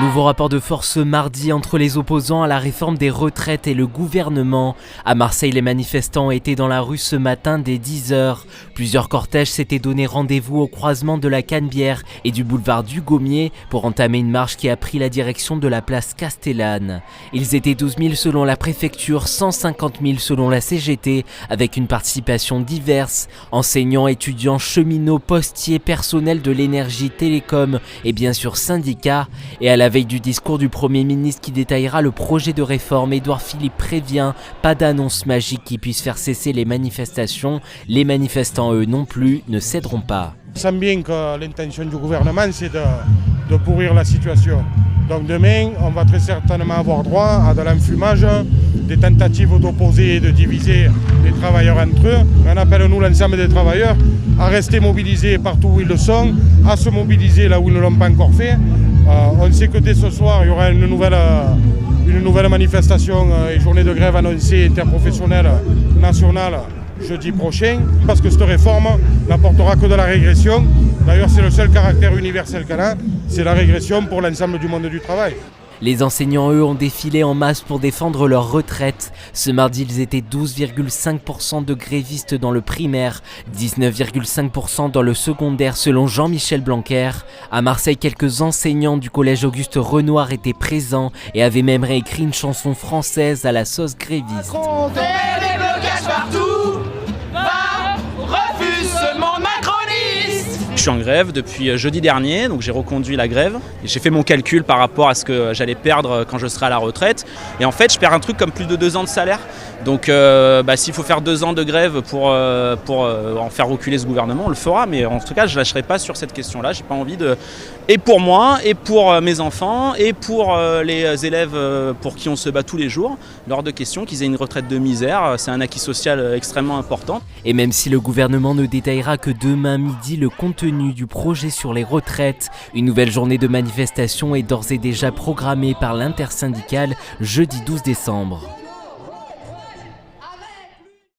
Nouveau rapport de force ce mardi entre les opposants à la réforme des retraites et le gouvernement. À Marseille, les manifestants étaient dans la rue ce matin dès 10h. Plusieurs cortèges s'étaient donné rendez-vous au croisement de la Canebière et du boulevard du Gommier pour entamer une marche qui a pris la direction de la place Castellane. Ils étaient 12 000 selon la préfecture, 150 000 selon la CGT, avec une participation diverse. Enseignants, étudiants, cheminots, postiers, personnel de l'énergie, télécom et bien sûr syndicats. Et à la veille du discours du Premier ministre qui détaillera le projet de réforme, Édouard Philippe prévient, pas d'annonce magique qui puisse faire cesser les manifestations. Les manifestants, eux non plus, ne céderont pas. On sent bien que l'intention du gouvernement, c'est de pourrir la situation. Donc demain, on va très certainement avoir droit à de l'enfumage, des tentatives d'opposer et de diviser les travailleurs entre eux. On appelle, nous, l'ensemble des travailleurs à rester mobilisés partout où ils le sont, à se mobiliser là où ils ne l'ont pas encore fait. On sait que dès ce soir, il y aura une nouvelle manifestation et journée de grève annoncée interprofessionnelle nationale jeudi prochain, parce que cette réforme n'apportera que de la régression. D'ailleurs, c'est le seul caractère universel qu'elle a, c'est la régression pour l'ensemble du monde du travail. Les enseignants, eux, ont défilé en masse pour défendre leur retraite. Ce mardi, ils étaient 12,5% de grévistes dans le primaire, 19,5% dans le secondaire selon Jean-Michel Blanquer. À Marseille, quelques enseignants du collège Auguste Renoir étaient présents et avaient même réécrit une chanson française à la sauce gréviste. Des blocages partout. Je suis en grève depuis jeudi dernier, donc j'ai reconduit la grève. Et j'ai fait mon calcul par rapport à ce que j'allais perdre quand je serai à la retraite. Et en fait, je perds un truc comme plus de 2 ans de salaire. Donc s'il faut faire 2 ans de grève pour en faire reculer ce gouvernement, on le fera. Mais en tout cas, je ne lâcherai pas sur cette question-là. J'ai pas envie de... Et pour moi, et pour mes enfants, et pour les élèves pour qui on se bat tous les jours, lors de questions qu'ils aient une retraite de misère. C'est un acquis social extrêmement important. Et même si le gouvernement ne détaillera que demain midi le contenu du projet sur les retraites, une nouvelle journée de manifestation est d'ores et déjà programmée par l'intersyndicale jeudi 12 décembre.